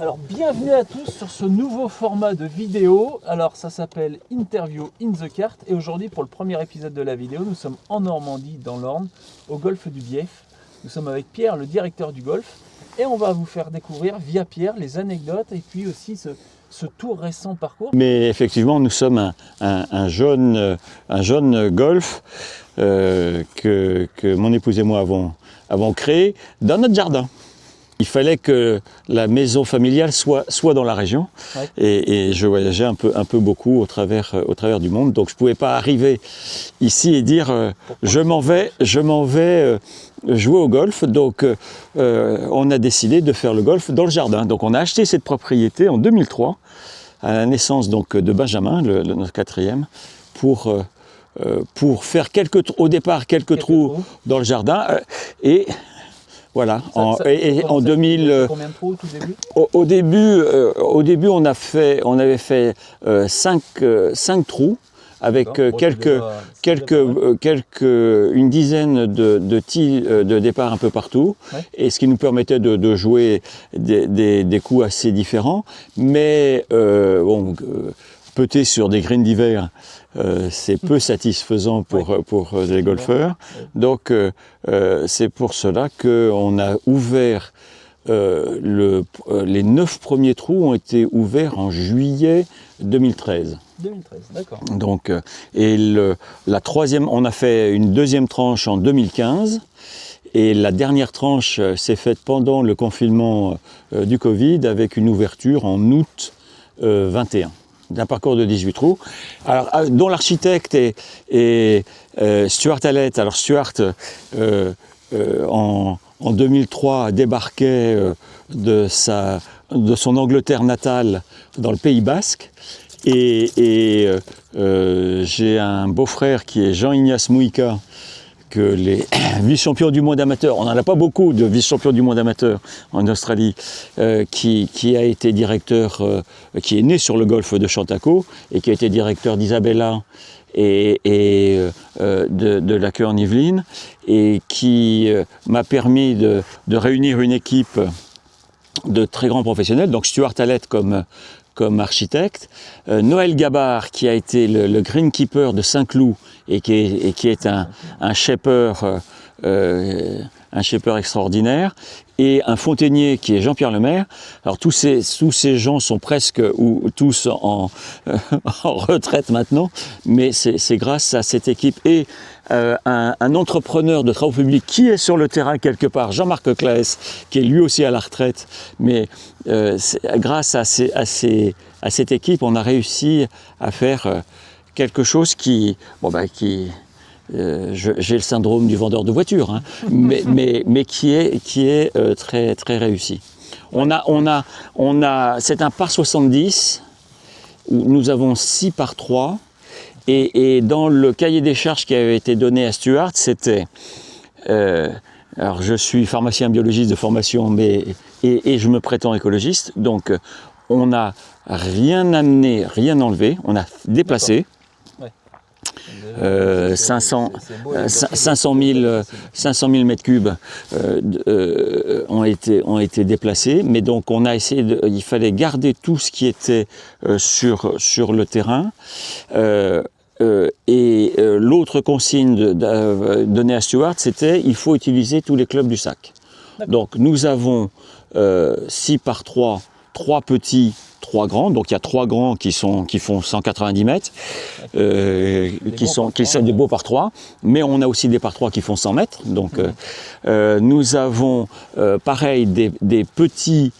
Alors bienvenue à tous sur ce nouveau format de vidéo. Alors ça s'appelle Interview in the Kart et aujourd'hui pour le premier épisode de la vidéo, nous sommes en Normandie, dans l'Orne, au golfe du Bief. Nous sommes avec Pierre, le directeur du golfe, et on va vous faire découvrir via Pierre les anecdotes et puis aussi ce tout récent parcours. Mais effectivement, nous sommes un jeune golf que mon épouse et moi avons créé dans notre jardin. Il fallait que la maison familiale soit dans la région, ouais. et je voyageais un peu beaucoup au travers du monde, donc je ne pouvais pas arriver ici et dire je m'en vais jouer au golf. Donc on a décidé de faire le golf dans le jardin. Donc on a acheté cette propriété en 2003 à la naissance donc de Benjamin, notre quatrième, pour faire au départ quelques trous dans le jardin et voilà. En 2000. Combien de trous au tout début ? Au début, on avait fait 5 trous avec une dizaine de tis de départ un peu partout, ouais. Et ce qui nous permettait de jouer des coups assez différents, mais peter sur des greens d'hiver, c'est peu satisfaisant pour les golfeurs. Donc c'est pour cela qu'on a ouvert, les 9 premiers trous ont été ouverts en juillet 2013. 2013, d'accord. Donc, la troisième, on a fait une deuxième tranche en 2015. Et la dernière tranche s'est faite pendant le confinement du Covid avec une ouverture en août 21. D'un parcours de 18 trous, alors, dont l'architecte est Stuart Hallett. Alors Stuart, en 2003, débarquait de son Angleterre natale dans le Pays Basque. Et j'ai un beau-frère qui est Jean-Ignace Mouika, que les vice-champions du monde amateur, on n'en a pas beaucoup de vice-champions du monde amateur en Australie, qui a été directeur, qui est né sur le golfe de Chantaco et qui a été directeur d'Isabella et de la Queue en Yvelines, et qui m'a permis de réunir une équipe de très grands professionnels, donc Stuart Hallett comme architecte, Noël Gabard qui a été le greenkeeper de Saint-Cloud et qui est un shaper extraordinaire, et un fontainier qui est Jean-Pierre Lemaire. Alors tous ces gens sont presque ou tous en retraite maintenant, mais c'est grâce à cette équipe et un entrepreneur de travaux publics qui est sur le terrain quelque part, Jean-Marc Claes, qui est lui aussi à la retraite, mais grâce à cette équipe, on a réussi à faire quelque chose qui j'ai le syndrome du vendeur de voitures, hein, mais qui est très très réussi. C'est un par 70 où nous avons 6 par 3. Et dans le cahier des charges qui avait été donné à Stuart, c'était... alors je suis pharmacien biologiste de formation, et je me prétends écologiste, donc on n'a rien amené, rien enlevé, on a déplacé. 500 000 mètres cubes ont été déplacés, mais donc on a essayé il fallait garder tout ce qui était sur le terrain. L'autre consigne donnée à Stuart, c'était il faut utiliser tous les clubs du sac. Donc nous avons 6 par 3, 3 petits, 3 grands, donc il y a 3 grands qui font 190 mètres, qui sont des beaux par 3, mais on a aussi des par 3 qui font 100 mètres, donc nous avons pareil des petits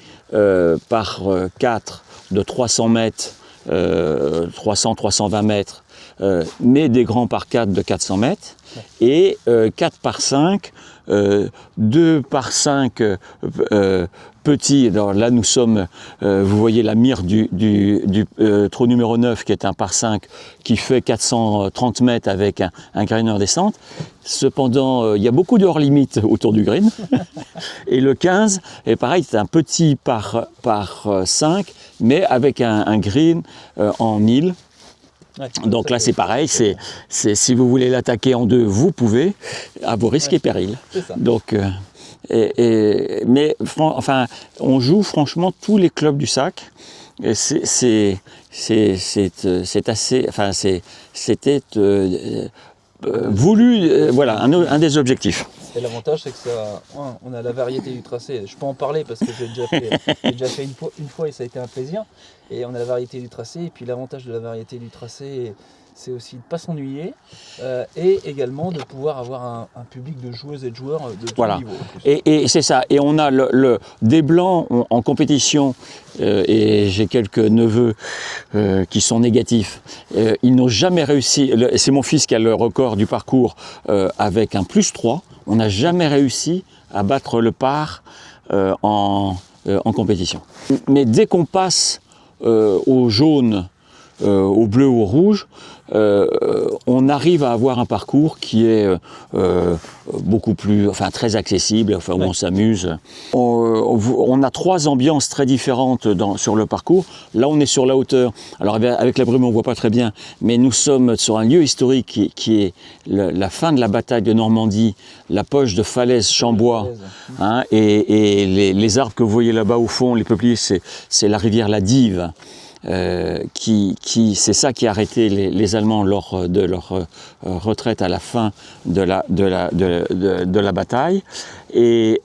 par 4 de 300 mètres, 320 mètres, mais des grands par 4 de 400 mètres, et 4 par 5, 2 par 5 petits. Alors là nous sommes, vous voyez la mire du trou numéro 9 qui est un par 5 qui fait 430 mètres avec un greener descente. Cependant il y a beaucoup de hors-limite autour du green. Et le 15 est pareil, c'est un petit par 5 mais avec un green en 1000. Ouais, donc là c'est pareil, si vous voulez l'attaquer en deux, vous pouvez, à vos risques et périls. Donc Enfin, on joue franchement tous les clubs du Sac. Et c'était voulu, voilà, un des objectifs. Et l'avantage, c'est que ça, on a la variété du tracé. Je peux en parler parce que j'ai déjà fait une fois et ça a été un plaisir. Et on a la variété du tracé. Et puis l'avantage de la variété du tracé, c'est aussi de ne pas s'ennuyer et également de pouvoir avoir un public de joueuses et de joueurs de tous Voilà. niveaux. Et c'est ça. Et on a des blancs en compétition, et j'ai quelques neveux qui sont négatifs. Ils n'ont jamais réussi. C'est mon fils qui a le record du parcours avec un +3. On n'a jamais réussi à battre le par en compétition. Mais dès qu'on passe au jaune, au bleu ou au rouge, on arrive à avoir un parcours qui est beaucoup plus, enfin très accessible, enfin, où on s'amuse. On a 3 ambiances très différentes sur le parcours. Là, on est sur la hauteur. Alors avec la brume, on ne voit pas très bien, mais nous sommes sur un lieu historique qui est la fin de la bataille de Normandie, la poche de Falaise-Chambois, hein, et les arbres que vous voyez là-bas au fond, les peupliers, c'est la rivière la Dive. C'est ça qui a arrêté les Allemands lors de leur retraite à la fin de la bataille. Et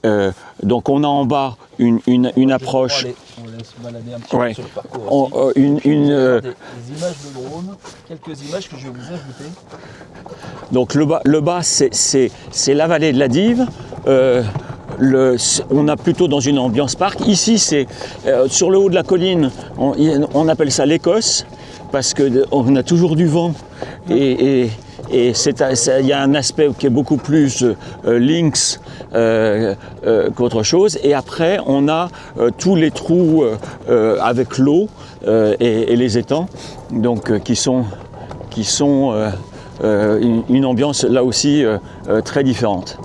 donc on a en bas une approche. On laisse balader un petit peu sur le parcours aussi. Des images de drone, quelques images que je vais vous ajouter. Donc le bas c'est la vallée de la Dive. On a plutôt dans une ambiance parc. Ici, c'est sur le haut de la colline, on appelle ça l'Écosse, parce qu'on a toujours du vent et il y a un aspect qui est beaucoup plus lynx qu'autre chose. Et après, on a tous les trous avec l'eau et les étangs, donc qui sont une ambiance là aussi très différente.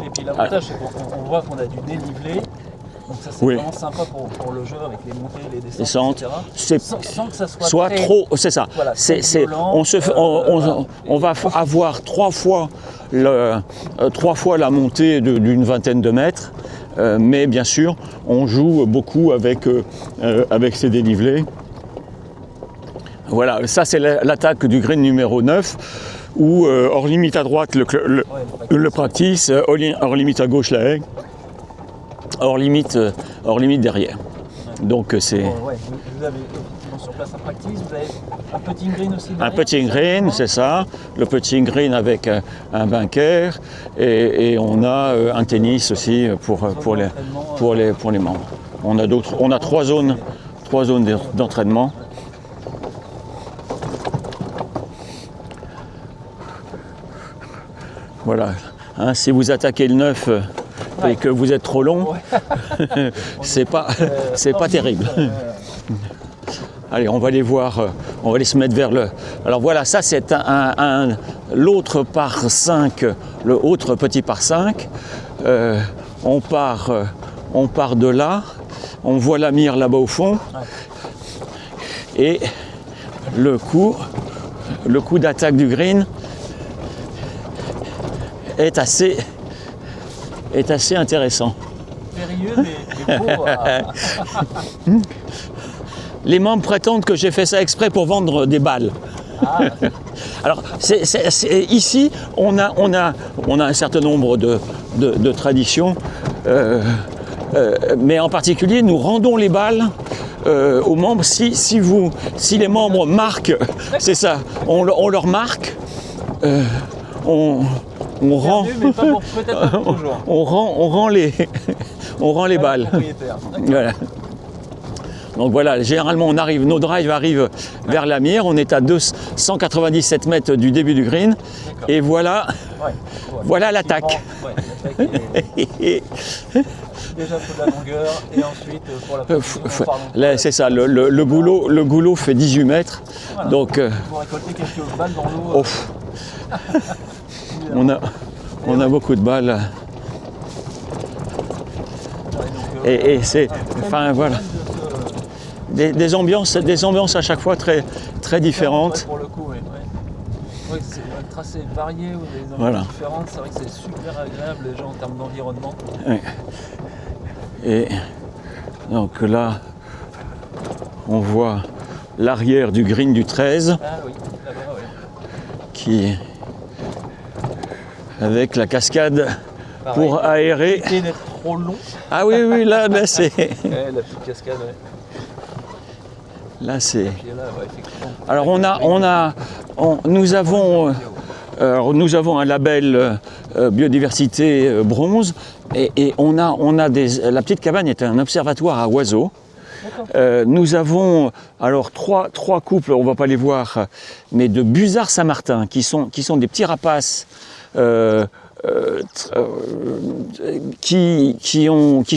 Et puis l'avantage, c'est qu'on voit qu'on a du dénivelé. Donc ça, c'est vraiment sympa pour le jeu avec les montées, les descentes, etc. Sans que ça soit très, trop, c'est ça. Voilà, on va avoir 3 fois la montée d'une vingtaine de mètres, mais bien sûr, on joue beaucoup avec ces dénivelés. Voilà, ça c'est l'attaque du green numéro 9. Où hors limite à droite le practice, hors limite à gauche la haie, hors limite derrière. Donc c'est. Vous avez sur place un practice, vous avez un putting green aussi derrière. Un putting green, c'est ça. Le putting green avec un bunker et on a un tennis aussi pour les membres. On a 3 zones d'entraînement. Voilà, hein, si vous attaquez le 9 et que vous êtes trop long, c'est pas terrible. Allez, on va les voir, on va aller se mettre vers le... Alors voilà, ça c'est l'autre par 5, le autre petit par 5. On part de là, on voit la mire là-bas au fond. Et le coup d'attaque du green est assez intéressant. Périlleux, mais beau. Les membres prétendent que j'ai fait ça exprès pour vendre des balles. Alors, ici, on a un certain nombre de traditions, mais en particulier, nous rendons les balles aux membres. Si les membres marquent, c'est ça, on leur marque, on rend les balles. Voilà. Donc voilà, généralement nos drives arrivent vers la mire, on est à 197 mètres du début du green, et voilà l'attaque. Déjà pour la longueur et ensuite pour la position. C'est ça, le goulot fait 18 mètres. Voilà. Donc pour récolter quelques balles dans l'eau. On a beaucoup de balles. Et c'est, enfin voilà, des ambiances à chaque fois très différentes. Pour le coup, Oui, c'est un tracé varié ou des zones Voilà. différentes. C'est vrai que c'est super agréable déjà en termes d'environnement. Ouais. Et donc là, on voit l'arrière du green du 13 Ah oui, là-bas, oui. qui avec la cascade Pareil, pour aérer. éviter d'être trop long. Ah oui, oui, là c'est. Ouais, la petite cascade, ouais. Là c'est. Et là, ouais, effectivement. Alors nous avons un label biodiversité bronze et on a la petite cabane est un observatoire à oiseaux. Nous avons alors trois couples, on ne va pas les voir, mais de busards Saint-Martin qui sont des petits rapaces qui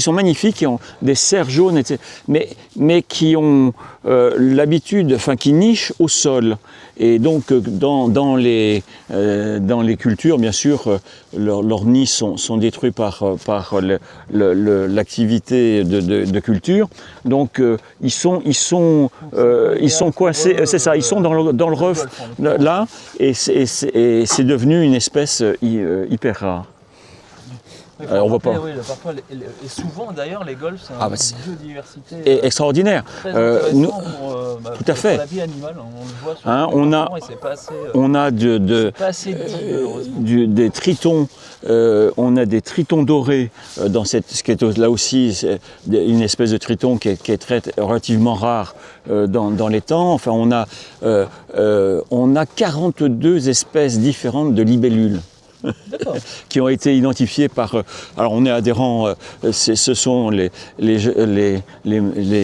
sont magnifiques, qui ont des serres jaunes, etc., mais qui ont l'habitude, enfin qui nichent au sol. Et donc dans les cultures, bien sûr, leurs nids sont détruits par l'activité de culture. Donc ils sont coincés, c'est ça, ils sont dans le rough là, et c'est devenu une espèce hyper rare. On va pas. Oui, parfois, et souvent d'ailleurs, les golfs, c'est une biodiversité extraordinaire. Très intéressant tout à fait. Pour la vie animale, on le voit sur et c'est pas assez, on a pas assez des tritons, on a des tritons dorés dans ce qui est là aussi une espèce de triton qui est relativement rare dans les temps. Enfin, on a 42 espèces différentes de libellules. Qui ont été identifiés par. Alors on est adhérents, ce sont les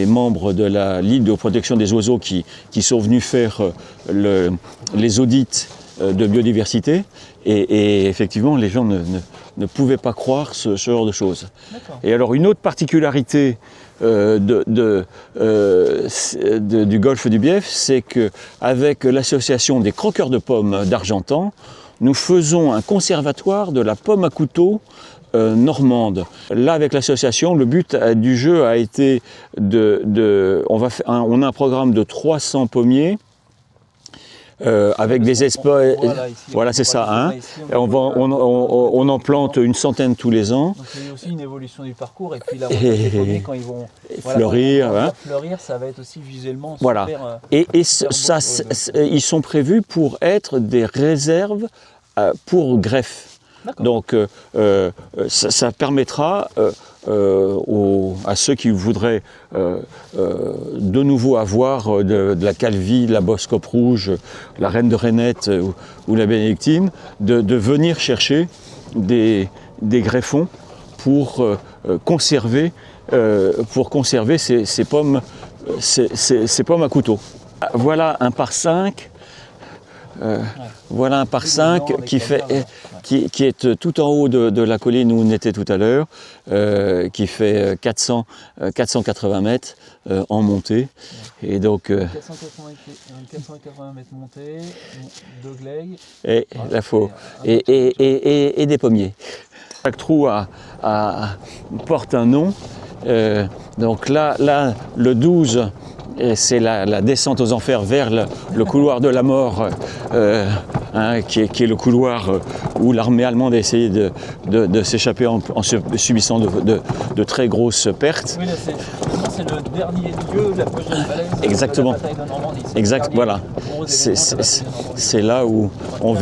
membres de la Ligue de protection des oiseaux qui sont venus faire les audits de biodiversité et effectivement les gens ne pouvaient pas croire ce genre de choses. Et alors une autre particularité du golfe du Bief, c'est qu'avec l'association des croqueurs de pommes d'Argentan, nous faisons un conservatoire de la pomme à couteau normande. Là, avec l'association, le but du jeu a été on a un programme de 300 pommiers avec des espèces. Voilà, c'est ça. Hein. On en plante une centaine tous les ans. Donc il y a aussi une évolution du parcours et puis la des pommiers quand ils vont fleurir. Fleurir, ça va être aussi visuellement voilà. super. Ils sont prévus pour être des réserves pour greffe. Donc ça permettra à ceux qui voudraient de nouveau avoir de la calvie, de la boscope rouge, la reine de Rainette ou la bénédictine, de venir chercher des greffons pour conserver ces pommes à couteau. Voilà un par 5. Voilà un par 5 qui est tout en haut de la colline où on était tout à l'heure, qui fait 480 mètres en montée. Et donc 480 mètres montée, de glaï. Et la faux. Et des pommiers. Chaque trou porte un nom. Donc là, le 12. Et c'est la descente aux enfers vers le couloir de la mort, qui est le couloir où l'armée allemande a essayé de s'échapper en subissant de très grosses pertes. Oui, là, c'est le dernier lieu, la prochaine falaise. Exactement. De la bataille de Normandie. Exact, voilà. C'est là où on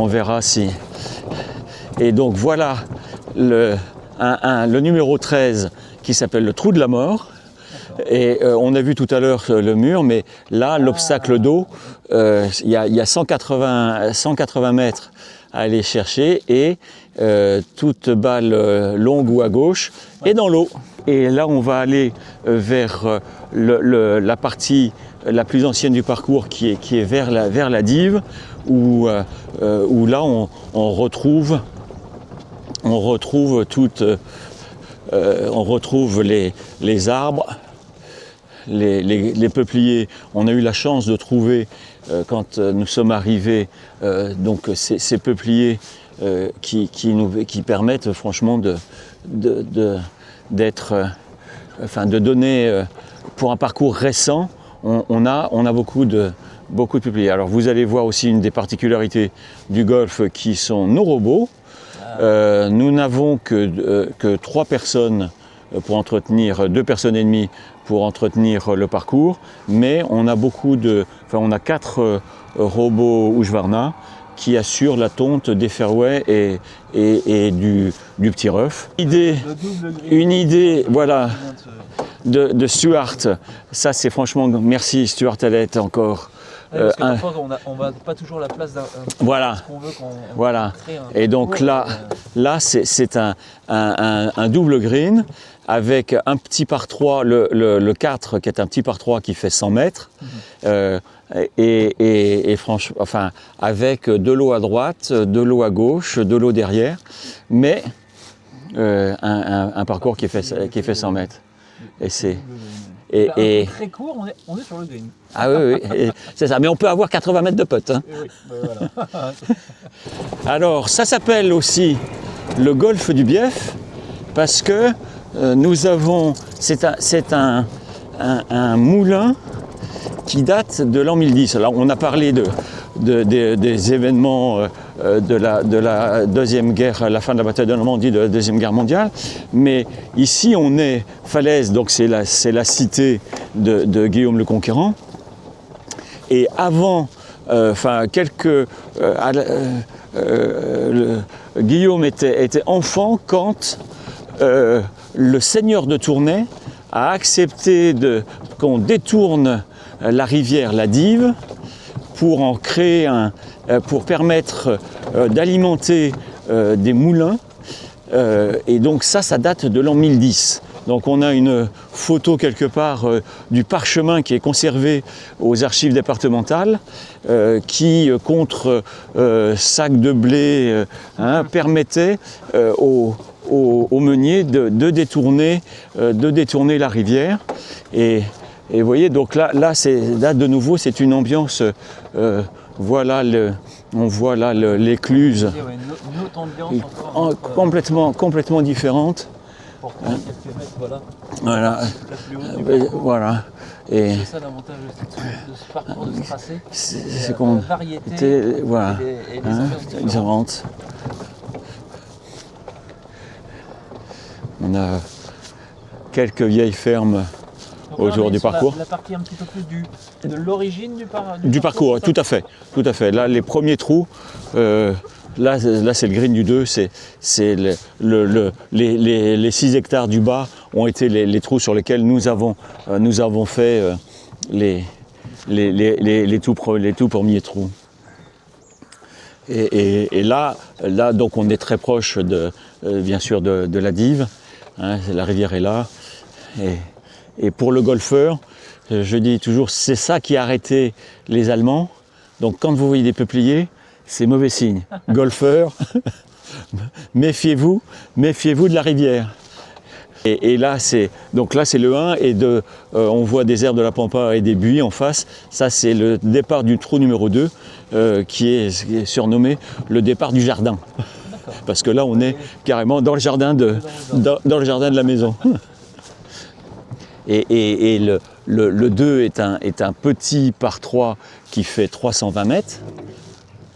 verra si. Et donc voilà le numéro 13 qui s'appelle le trou de la mort. Et on a vu tout à l'heure le mur, mais là, l'obstacle d'eau, il y a 180 mètres à aller chercher et toute balle longue ou à gauche est dans l'eau. Et là, on va aller vers la partie la plus ancienne du parcours qui est vers la dive, où là, on retrouve les arbres. Les peupliers, on a eu la chance de trouver, quand nous sommes arrivés, donc ces peupliers qui permettent franchement de donner, pour un parcours récent, on a beaucoup beaucoup de peupliers. Alors vous allez voir aussi une des particularités du golf qui sont nos robots. Nous n'avons que 3 personnes pour entretenir, 2 personnes et demie pour entretenir le parcours, mais on a on a 4 robots Husqvarna qui assurent la tonte des fairways et du petit rough. Une idée, voilà, de Stuart. Ça c'est franchement, merci Stuart Allett encore. Parce que parfois on va pas toujours la place d'un voilà, qu'on veut qu'on voilà. crée un Et donc là c'est un double green avec un petit par 3, le 4 qui est un petit par 3 qui fait 100 mètres. Et franchement, enfin, avec de l'eau à droite, de l'eau à gauche, de l'eau derrière, mais un parcours qui fait 100 mètres. Et c'est très court, on est sur le green. Ah oui, c'est ça. Mais on peut avoir 80 mètres de putt. Hein. Oui, voilà. Alors, ça s'appelle aussi le golfe du Bief parce que nous avons, c'est un moulin qui date de l'an 1010. Alors, on a parlé des événements de la Deuxième Guerre, la fin de la bataille de Normandie, de la Deuxième Guerre mondiale. Mais ici, on est Falaise, donc c'est la cité de Guillaume le Conquérant. Et avant, Guillaume était enfant quand le seigneur de Tournai a accepté qu'on détourne la rivière la Dive pour en créer pour permettre d'alimenter des moulins. Et donc ça date de l'an 1010. Donc on a une photo quelque part du parchemin qui est conservé aux archives départementales qui, contre sacs de blé, permettait aux meuniers de détourner la rivière. Et vous voyez, donc là de nouveau, c'est une ambiance, voilà on voit là l'écluse, une autre ambiance complètement différente. Quelques mètres, voilà. Voilà. Et c'est ça l'avantage de ce parcours, de ce tracé. C'est qu'on variété voilà. et les ambiances différentes. On a quelques vieilles fermes autour du parcours. La partie un petit peu plus de l'origine du parcours, tout à fait. Là, les premiers trous, là c'est le green du 2, c'est les 6 hectares du bas ont été les trous sur lesquels nous avons fait les tout premiers trous. Et là, donc on est très proche bien sûr de la Dive, hein, la rivière est là. Et pour le golfeur, je dis toujours, c'est ça qui a arrêté les Allemands. Donc quand vous voyez des peupliers, c'est mauvais signe. Golfeur, méfiez-vous de la rivière. Et là, c'est le 1 et on voit des herbes de la pampa et des buis en face. Ça, c'est le départ du trou numéro 2 qui est surnommé le départ du jardin. Parce que là, on est carrément dans le jardin de la maison. Et le 2 est un petit par 3 qui fait 320 mètres.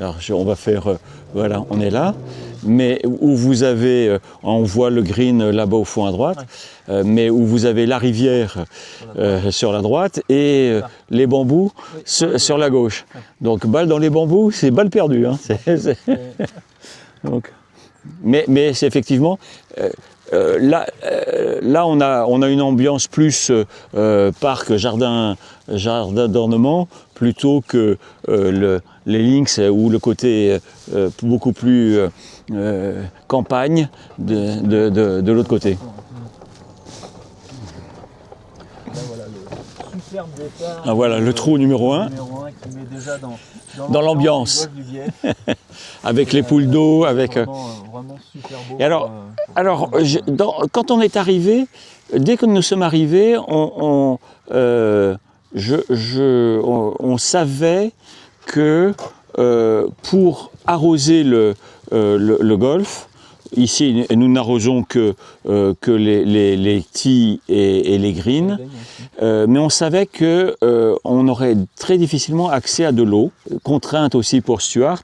Alors on va faire, voilà, on est là, mais où vous avez, on voit le green là-bas au fond à droite, mais où vous avez la rivière sur la droite et les bambous sur la gauche. Donc balle dans les bambous, c'est balle perdue. Hein. Donc, mais c'est effectivement... Là, on a une ambiance plus parc, jardin d'ornement, plutôt que les links ou le côté beaucoup plus campagne de l'autre côté. Là, voilà le superbe départ. Ah, voilà le trou numéro 1. Qui met déjà dans l'ambiance. Avec les poules d'eau, avec... Vraiment super beau. Et alors quand on est arrivé, dès que nous sommes arrivés, on savait que pour arroser le golf, ici, nous n'arrosons que les tees et les greens. Mais on savait qu'on aurait très difficilement accès à de l'eau. Contrainte aussi pour Stuart,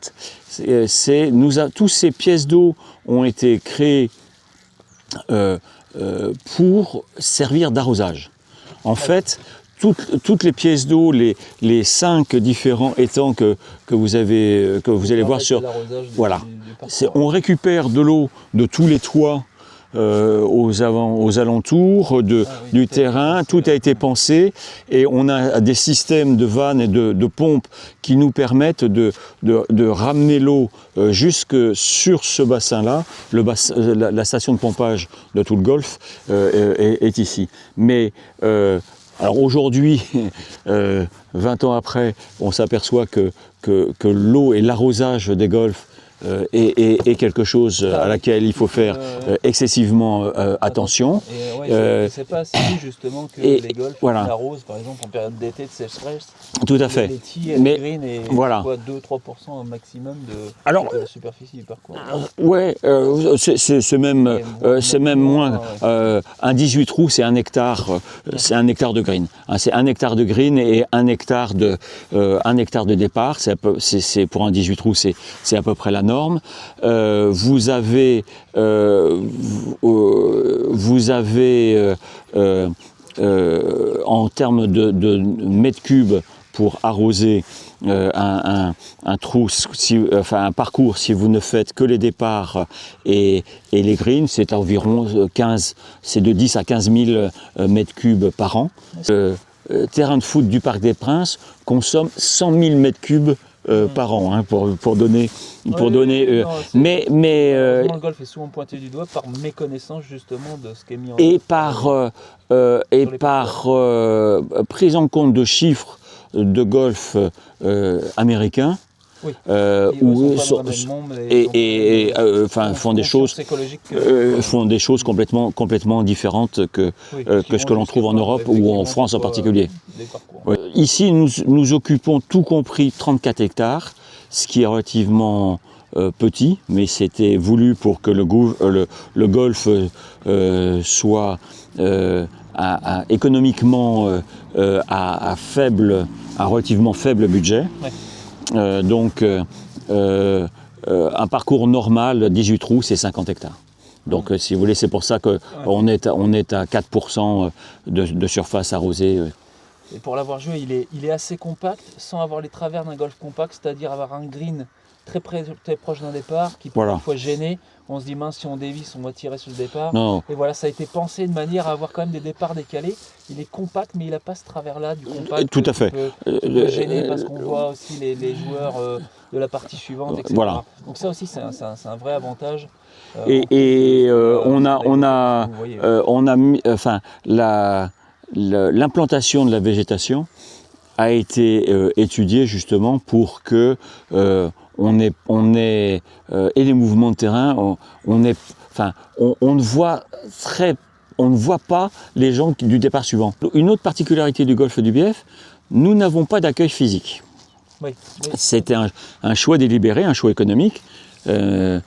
tous ces pièces d'eau ont été créées pour servir d'arrosage. En fait, toutes les pièces d'eau, les 5 différents étangs que vous allez voir sur... Voilà. On récupère de l'eau de tous les toits aux alentours du terrain. Tout a été pensé et on a des systèmes de vannes et de pompes qui nous permettent de ramener l'eau jusque sur ce bassin-là. La station de pompage de tout le golfe est ici. Mais alors aujourd'hui, 20 ans après, on s'aperçoit que l'eau et l'arrosage des golfs est quelque chose à laquelle il faut faire excessivement attention. Et je ne sais pas si justement que les golfs arrosent par exemple en période d'été de sécheresse. Tout à fait. Les tees et les greens et voilà. 2-3% au maximum de la superficie du parcours. Ouais, c'est même moins. Un 18 trous, c'est 1 hectare, de green. C'est 1 hectare de green et 1 hectare de départ. C'est pour un 18 trous, c'est à peu près la norme. Vous avez en termes de mètres cubes pour arroser un parcours, si vous ne faites que les départs et les greens, c'est environ c'est de 10 à 15 000 mètres cubes par an. Terrain de foot du Parc des Princes consomme 100 000 mètres cubes par an, hein, pour donner. Mais le golf est souvent pointé du doigt par méconnaissance justement de ce qui est mis en œuvre. Par prise en compte de chiffres de golf américains. Oui. Font des choses complètement différentes que ce que l'on trouve en Europe ou en France en particulier. Ici, nous occupons tout compris 34 hectares, ce qui est relativement petit, mais c'était voulu pour que le golf soit économiquement à relativement faible budget. Ouais. Un parcours normal, 18 trous, c'est 50 hectares. Donc, si vous voulez, c'est pour ça qu'on est à 4% de surface arrosée. Et pour l'avoir joué, il est assez compact, sans avoir les travers d'un golf compact, c'est-à-dire avoir un green très proche d'un départ, qui peut parfois gêner. On se dit, mince, si on dévisse, on va tirer sur le départ. Non. Et voilà, ça a été pensé de manière à avoir quand même des départs décalés. Il est compact, mais il n'a pas ce travers-là du compact. Tout à fait. Qui peut gêner parce qu'on voit aussi les joueurs de la partie suivante, etc. Voilà. Donc ça aussi, c'est un vrai avantage. L'implantation de la végétation a été étudiée justement pour que on ait et les mouvements de terrain, on ne voit pas les gens du départ suivant. Une autre particularité du golfe du Bief, nous n'avons pas d'accueil physique. Oui. C'était un choix délibéré, un choix économique. On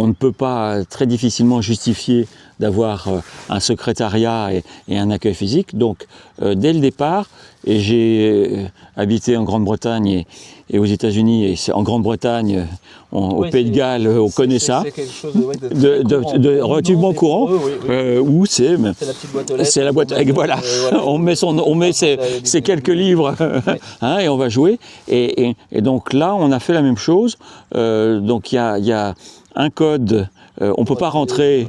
ne peut pas très difficilement justifier d'avoir un secrétariat et un accueil physique. Donc, dès le départ, et j'ai habité en Grande-Bretagne et aux États-Unis, et en Grande-Bretagne, au Pays de Galles, on connaît ça. C'est quelque chose de relativement courant. Où c'est la petite boîte aux lettres. C'est la boîte. Voilà. On met ces quelques livres hein, et on va jouer. Et donc là, on a fait la même chose. Donc il y a un code. On ne peut pas rentrer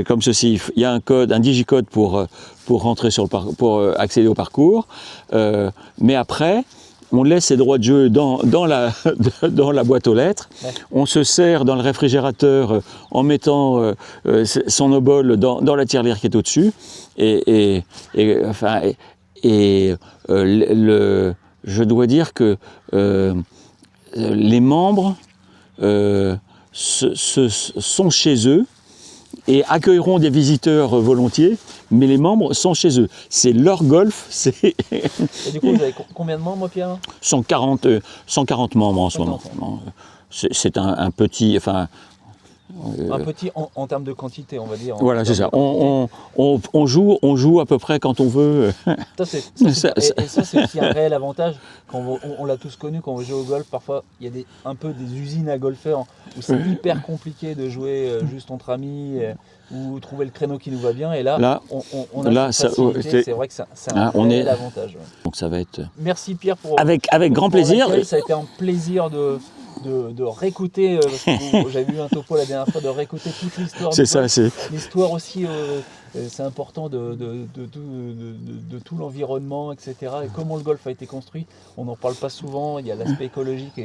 comme ceci. Il y a un code, un digicode pour rentrer pour accéder au parcours. Mais après, on laisse ses droits de jeu dans la boîte aux lettres. Ouais. On se sert dans le réfrigérateur en mettant son obol dans la tirelire qui est au-dessus. Je dois dire que les membres sont chez eux et accueilleront des visiteurs volontiers, mais les membres sont chez eux. C'est leur golf. Et du coup, vous avez combien de membres, Pierre ? 140 membres en ce moment. C'est un petit... Enfin, Un petit en termes de quantité, on va dire. Voilà, c'est ça. On joue à peu près quand on veut. Ça, et ça, c'est aussi un réel avantage. Quand on l'a tous connu, quand on joue au golf, parfois, il y a un peu des usines à golfeurs où c'est hyper compliqué de jouer juste entre amis ou trouver le créneau qui nous va bien. Et là on a cette facilité. C'est vrai que c'est un réel avantage. Ouais. Donc ça va être... Merci Pierre pour... Avec grand plaisir. Ça a été un plaisir de réécouter, parce que j'avais vu un topo la dernière fois, de réécouter toute l'histoire. C'est ça, c'est... L'histoire aussi, c'est important de tout l'environnement, etc. Et comment le golf a été construit. On n'en parle pas souvent, il y a l'aspect écologique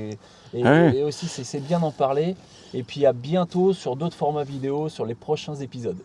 et aussi c'est bien d'en parler. Et puis à bientôt sur d'autres formats vidéo, sur les prochains épisodes.